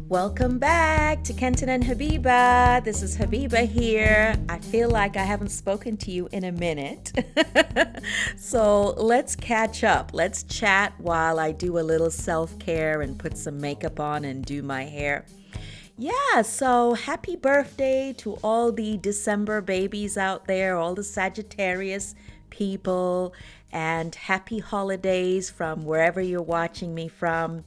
Welcome back to Kenton and Habiba. This is Habiba here. I feel like I haven't spoken to you in a minute. So let's catch up. Let's chat while I do a little self-care and put some makeup on and do my hair. Yeah, so happy birthday to all the December babies out there, all the Sagittarius people, and happy holidays from wherever you're watching me from.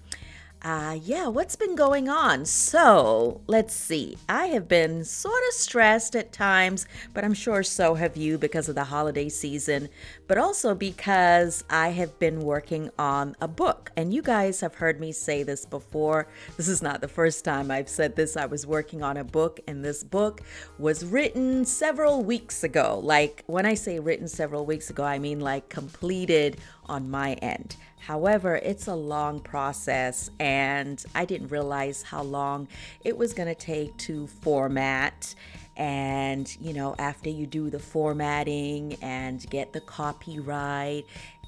Yeah, what's been going on? So, let's see. I have been sort of stressed at times, but I'm sure so have you because of the holiday season, but also because I have been working on a book. And you guys have heard me say this before. This is not the first time I've said this. I was working on a book, and this book was written several weeks ago. Like, when I say written several weeks ago, I mean like completed on my end. However, it's a long process, and I didn't realize how long it was going to take to format. And, after you do the formatting and get the copyright,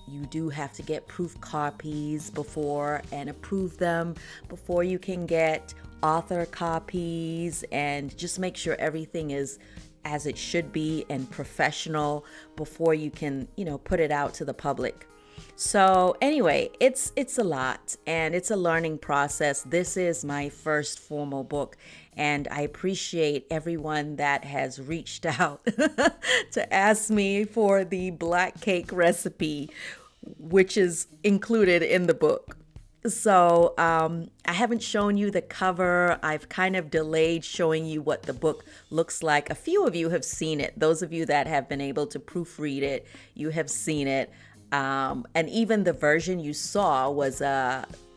you do have to get proof copies before and approve them before you can get author copies, and just make sure everything is as it should be and professional before you can, put it out to the public. So anyway, it's a lot, and it's a learning process. This is my first formal book, and I appreciate everyone that has reached out to ask me for the black cake recipe, which is included in the book. So I haven't shown you the cover. I've kind of delayed showing you what the book looks like. A few of you have seen it. Those of you that have been able to proofread it, you have seen it. And even the version you saw was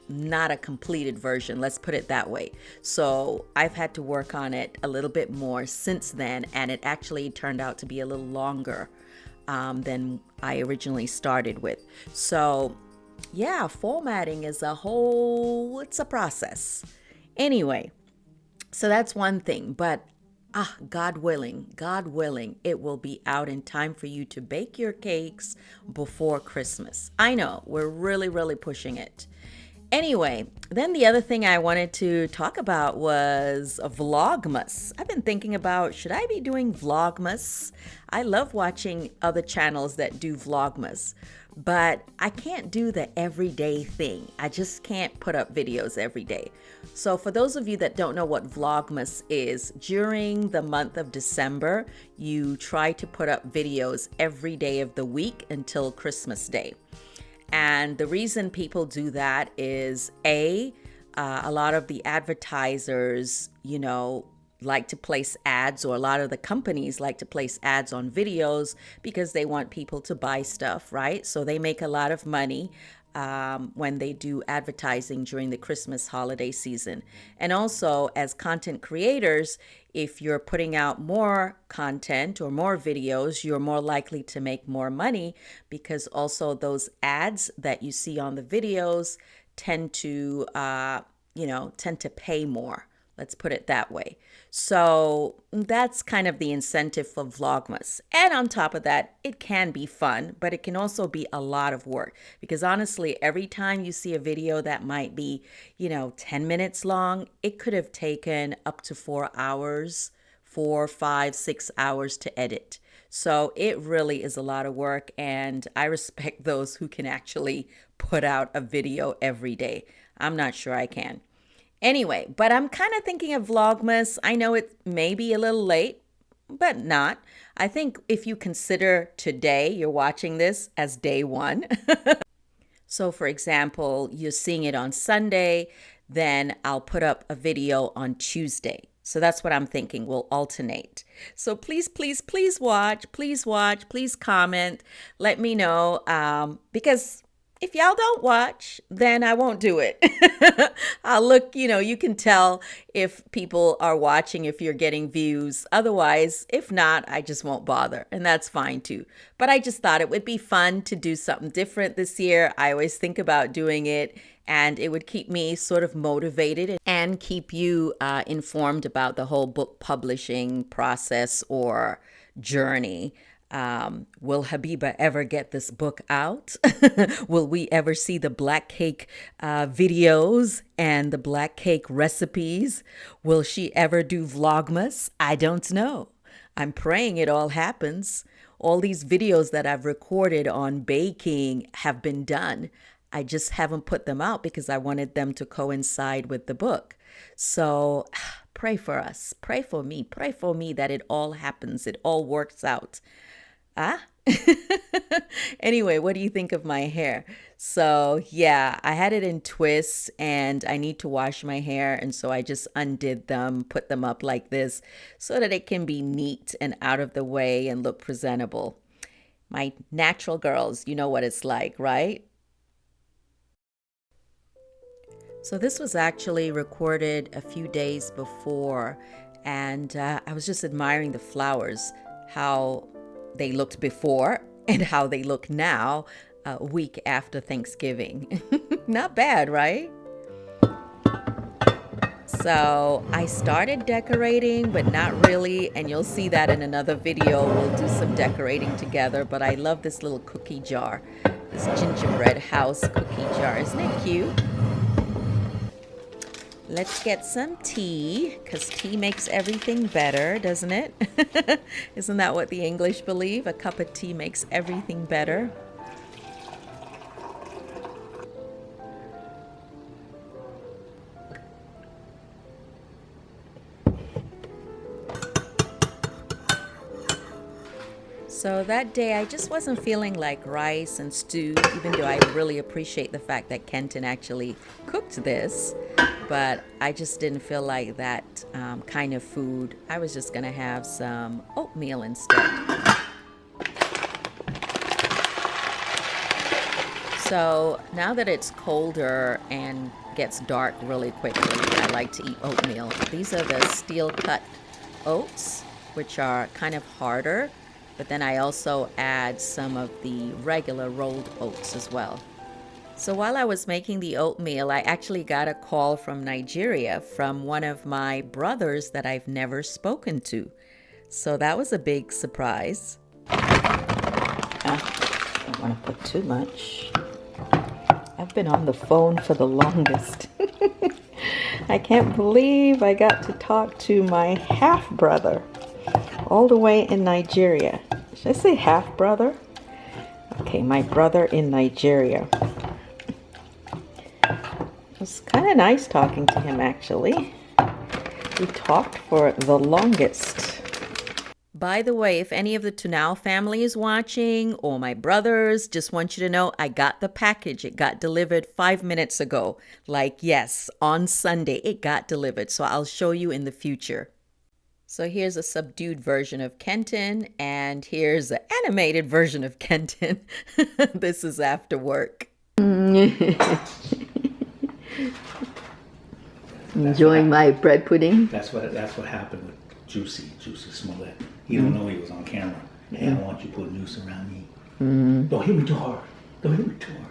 not a completed version, let's put it that way. So I've had to work on it a little bit more since then, and it actually turned out to be a little longer than I originally started with. So yeah, formatting is it's a process. Anyway, so that's one thing, but God willing, it will be out in time for you to bake your cakes before Christmas. I know, we're really, really pushing it. Anyway, then the other thing I wanted to talk about was Vlogmas. I've been thinking about, should I be doing Vlogmas? I love watching other channels that do Vlogmas, but I can't do the everyday thing. I just can't put up videos every day. So for those of you that don't know what Vlogmas is, during the month of December, you try to put up videos every day of the week until Christmas Day. And the reason people do that is a lot of the advertisers, like to place ads, or a lot of the companies like to place ads on videos because they want people to buy stuff, right? So they make a lot of money when they do advertising during the Christmas holiday season. And also, as content creators, if you're putting out more content or more videos, you're more likely to make more money, because also those ads that you see on the videos tend to pay more. Let's put it that way. So that's kind of the incentive for Vlogmas. And on top of that, it can be fun, but it can also be a lot of work, because honestly, every time you see a video that might be, 10 minutes long, it could have taken up to 4 hours, 4, 5, 6 hours to edit. So it really is a lot of work, and I respect those who can actually put out a video every day. I'm not sure I can. Anyway, but I'm kind of thinking of Vlogmas. I know it may be a little late, but not. I think if you consider today, you're watching this as day one. So for example, you're seeing it on Sunday, then I'll put up a video on Tuesday. So that's what I'm thinking. We'll alternate. So please, please, please watch, please comment. Let me know, because if y'all don't watch, then I won't do it. I'll look, you can tell if people are watching, if you're getting views. Otherwise, if not, I just won't bother. And that's fine too. But I just thought it would be fun to do something different this year. I always think about doing it, and it would keep me sort of motivated and keep you informed about the whole book publishing process or journey. Will Habiba ever get this book out? Will we ever see the black cake videos and the black cake recipes? Will she ever do Vlogmas? I don't know. I'm praying it all happens. All these videos that I've recorded on baking have been done. I just haven't put them out because I wanted them to coincide with the book. So pray for us. Pray for me that it all happens. It all works out. Ah? Anyway, what do you think of my hair? So yeah, I had it in twists and I need to wash my hair. And so I just undid them, put them up like this so that it can be neat and out of the way and look presentable. My natural girls, you know what it's like, right? So this was actually recorded a few days before, and I was just admiring the flowers, how they looked before and how they look now, a week after Thanksgiving. Not bad, right? So I started decorating, but not really, and you'll see that in another video. We'll do some decorating together, but I love this little cookie jar, this gingerbread house cookie jar. Isn't it cute? Let's get some tea, because tea makes everything better, doesn't it? Isn't that what the English believe? A cup of tea makes everything better. So that day, I just wasn't feeling like rice and stew, even though I really appreciate the fact that Kenton actually cooked this. But I just didn't feel like that kind of food. I was just going to have some oatmeal instead. So now that it's colder and gets dark really quickly, I like to eat oatmeal. These are the steel cut oats, which are kind of harder. But then I also add some of the regular rolled oats as well. So while I was making the oatmeal, I actually got a call from Nigeria from one of my brothers that I've never spoken to. So that was a big surprise. I don't want to put too much. I've been on the phone for the longest. I can't believe I got to talk to my half-brother all the way in Nigeria. Should I say half-brother? Okay, my brother in Nigeria. It was kind of nice talking to him, actually. We talked for the longest. By the way, if any of the Tunau family is watching, or my brothers, just want you to know I got the package. It got delivered 5 minutes ago. Like, yes, on Sunday it got delivered. So I'll show you in the future. So here's a subdued version of Kenton, and here's an animated version of Kenton. This is after work. Enjoying my bread pudding. That's what happened with Juicy Smollett. He don't know he was on camera. Hey, I want you to put a noose around me. Don't hit me too hard. Don't hit me too hard.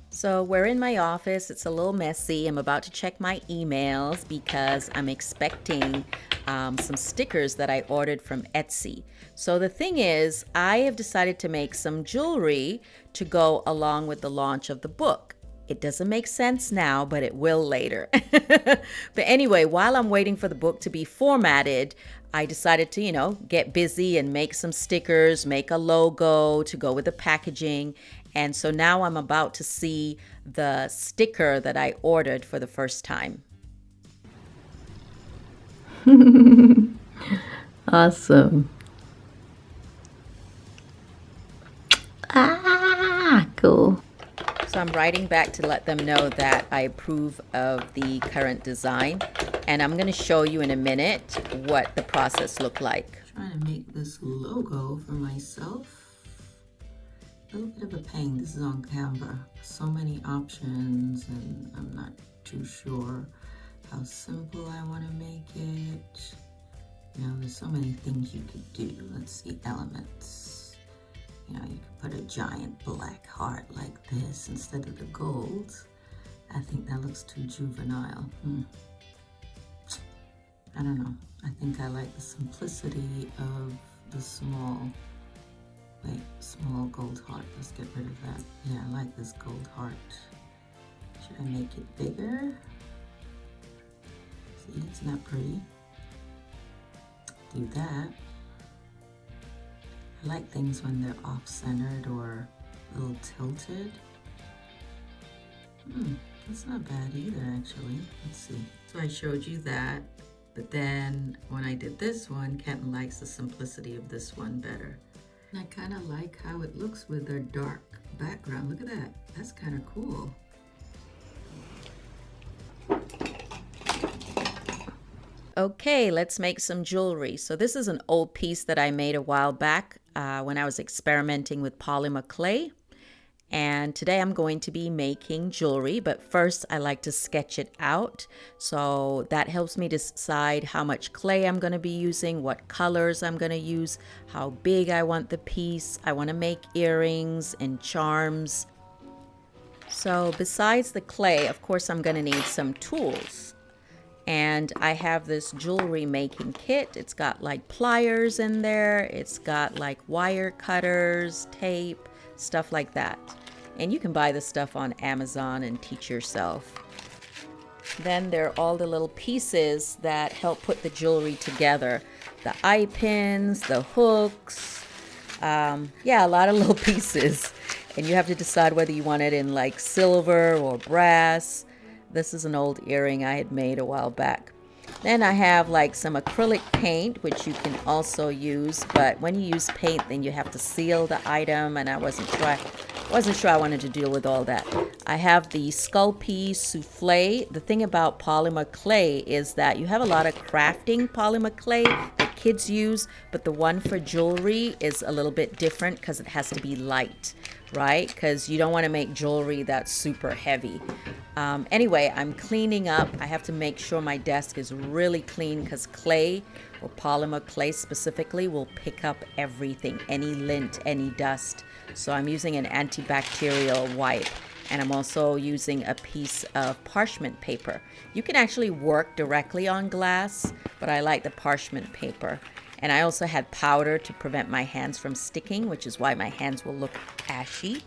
So we're in my office. It's a little messy. I'm about to check my emails because I'm expecting some stickers that I ordered from Etsy. So the thing is, I have decided to make some jewelry to go along with the launch of the book. It doesn't make sense now, but it will later. But anyway, while I'm waiting for the book to be formatted, I decided to, get busy and make some stickers, make a logo to go with the packaging. And so now I'm about to see the sticker that I ordered for the first time. Awesome. Cool. So I'm writing back to let them know that I approve of the current design. And I'm going to show you in a minute what the process looked like. I'm trying to make this logo for myself. a little bit of a pain. This is on Canva. So many options, and I'm not too sure how simple I want to make it. You know, there's so many things you could do. Let's see, elements. You know, you could put a giant black heart like this instead of the gold. I think that looks too juvenile. I don't know. I think I like the simplicity of the small gold heart. Let's get rid of that. Yeah, I like this gold heart. Should I make it bigger? See, it's not pretty. Do that. I like things when they're off-centered or a little tilted. That's not bad either, actually. Let's see. So I showed you that, but then when I did this one, Kenton likes the simplicity of this one better. And I kind of like how it looks with a dark background. Look at that. That's kind of cool. Okay, let's make some jewelry. So this is an old piece that I made a while back when I was experimenting with polymer clay. And today I'm going to be making jewelry, but first I like to sketch it out. So that helps me decide how much clay I'm going to be using, what colors I'm going to use, how big I want the piece. I want to make earrings and charms. So besides the clay, of course, I'm going to need some tools. And I have this jewelry making kit. It's got like pliers in there. It's got like wire cutters, tape, stuff like that. And you can buy this stuff on Amazon and teach yourself. Then there are all the little pieces that help put the jewelry together. The eye pins, the hooks, yeah, a lot of little pieces. And you have to decide whether you want it in like silver or brass. This is an old earring I had made a while back. Then I have like some acrylic paint, which you can also use, but when you use paint, then you have to seal the item, and I wasn't sure I wanted to deal with all that. I have the Sculpey Souffle. The thing about polymer clay is that you have a lot of crafting polymer clay that kids use, but the one for jewelry is a little bit different because it has to be light, right? Because you don't want to make jewelry that's super heavy. Anyway, I'm cleaning up. I have to make sure my desk is really clean because clay, or polymer clay specifically, will pick up everything, any lint, any dust. So I'm using an antibacterial wipe, and I'm also using a piece of parchment paper. You can actually work directly on glass, but I like the parchment paper. And I also had powder to prevent my hands from sticking, which is why my hands will look ashy.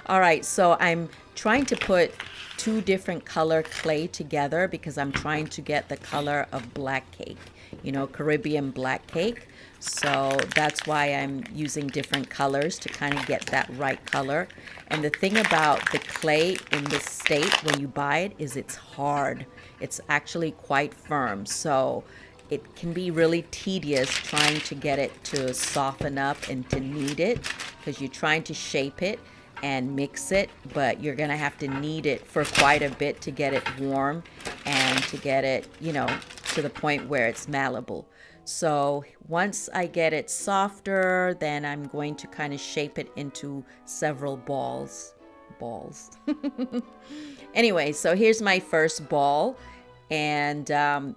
All right, so I'm trying to put two different color clay together because I'm trying to get the color of black cake, you know, Caribbean black cake. So that's why I'm using different colors to kind of get that right color. And the thing about the clay in this state when you buy it is it's hard. It's actually quite firm. So it can be really tedious trying to get it to soften up and to knead it because you're trying to shape it and mix it, but you're going to have to knead it for quite a bit to get it warm and to get it, you know, to the point where it's malleable. So once I get it softer, then I'm going to kind of shape it into several balls. Anyway, so here's my first ball. And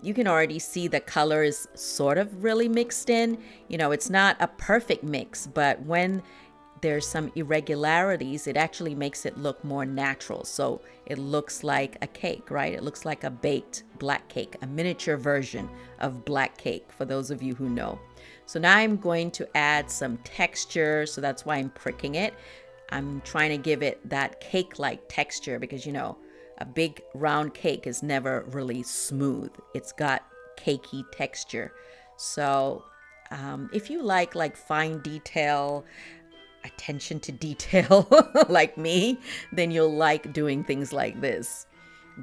you can already see the color is sort of really mixed in. You know, it's not a perfect mix, but when there's some irregularities, it actually makes it look more natural. So it looks like a cake, right? It looks like a baked black cake, a miniature version of black cake, for those of you who know. So now I'm going to add some texture. So that's why I'm pricking it. I'm trying to give it that cake-like texture because, you know, a big round cake is never really smooth. It's got cakey texture. So if you like fine detail, attention to detail like me, then you'll like doing things like this.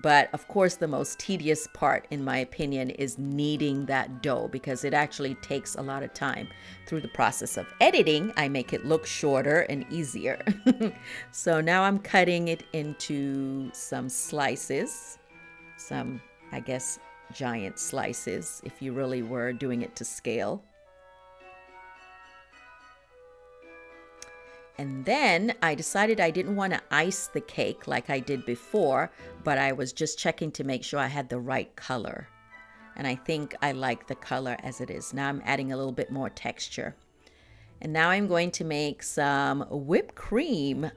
But of course, the most tedious part, in my opinion, is kneading that dough because it actually takes a lot of time. Through the process of editing, I make it look shorter and easier. So now I'm cutting it into some slices, some, I guess, giant slices if you really were doing it to scale. And then I decided I didn't want to ice the cake like I did before, but I was just checking to make sure I had the right color. And I think I like the color as it is. Now I'm adding a little bit more texture. And now I'm going to make some whipped cream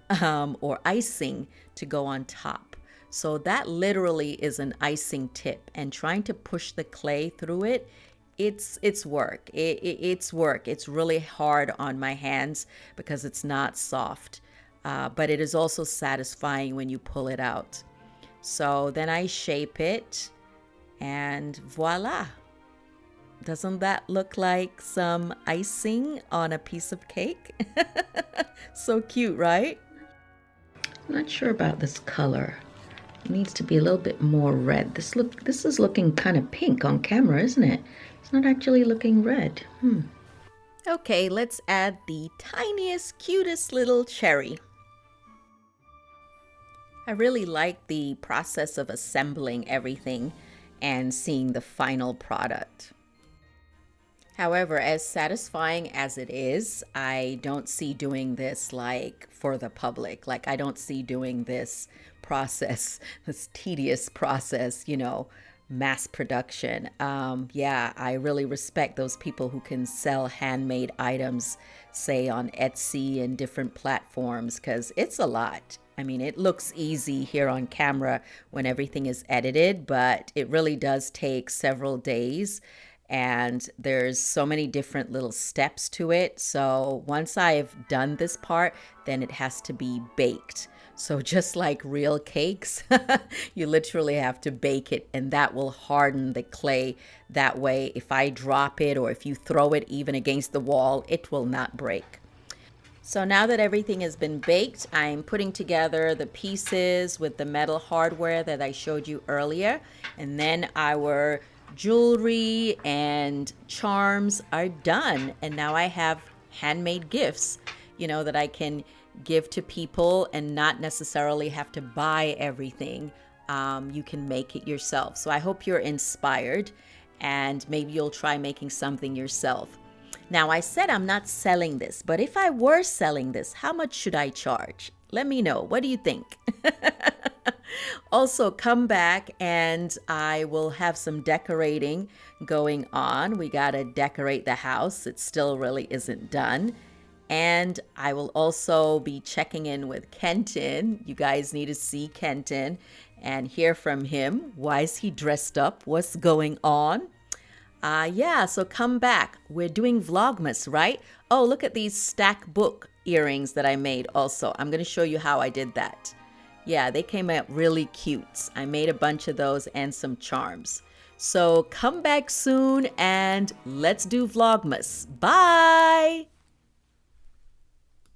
or icing to go on top. So that literally is an icing tip, and trying to push the clay through it, it's work. It's work. It's really hard on my hands because it's not soft, but it is also satisfying when you pull it out. So then I shape it, and voila. Doesn't that look like some icing on a piece of cake? So cute, right? I'm not sure about this color. It needs to be a little bit more red. This is looking kind of pink on camera, isn't it? It's not actually looking red. Okay, let's add the tiniest, cutest little cherry. I really like the process of assembling everything and seeing the final product. However, as satisfying as it is, I don't see doing this like for the public. Like, I don't see doing this process, this tedious process, mass production. Yeah, I really respect those people who can sell handmade items, say on Etsy and different platforms, because it's a lot. I mean, it looks easy here on camera when everything is edited, but it really does take several days. And there's so many different little steps to it. So once I've done this part, then it has to be baked. So just like real cakes, you literally have to bake it, and that will harden the clay. That way, if I drop it or if you throw it even against the wall, it will not break. So now that everything has been baked, I'm putting together the pieces with the metal hardware that I showed you earlier. And then our jewelry and charms are done. And now I have handmade gifts, that I can give to people and not necessarily have to buy everything. You can make it yourself. So I hope you're inspired, and maybe you'll try making something yourself. Now, I said I'm not selling this, but if I were selling this, how much should I charge? Let me know. What do you think? Also, come back and I will have some decorating going on. We got to decorate the house. It still really isn't done. And I will also be checking in with Kenton. You guys need to see Kenton and hear from him. Why is he dressed up? What's going on? Yeah, so come back. We're doing Vlogmas, right? Oh, look at these stack book earrings that I made also. I'm going to show you how I did that. Yeah, they came out really cute. I made a bunch of those and some charms. So come back soon and let's do Vlogmas. Bye!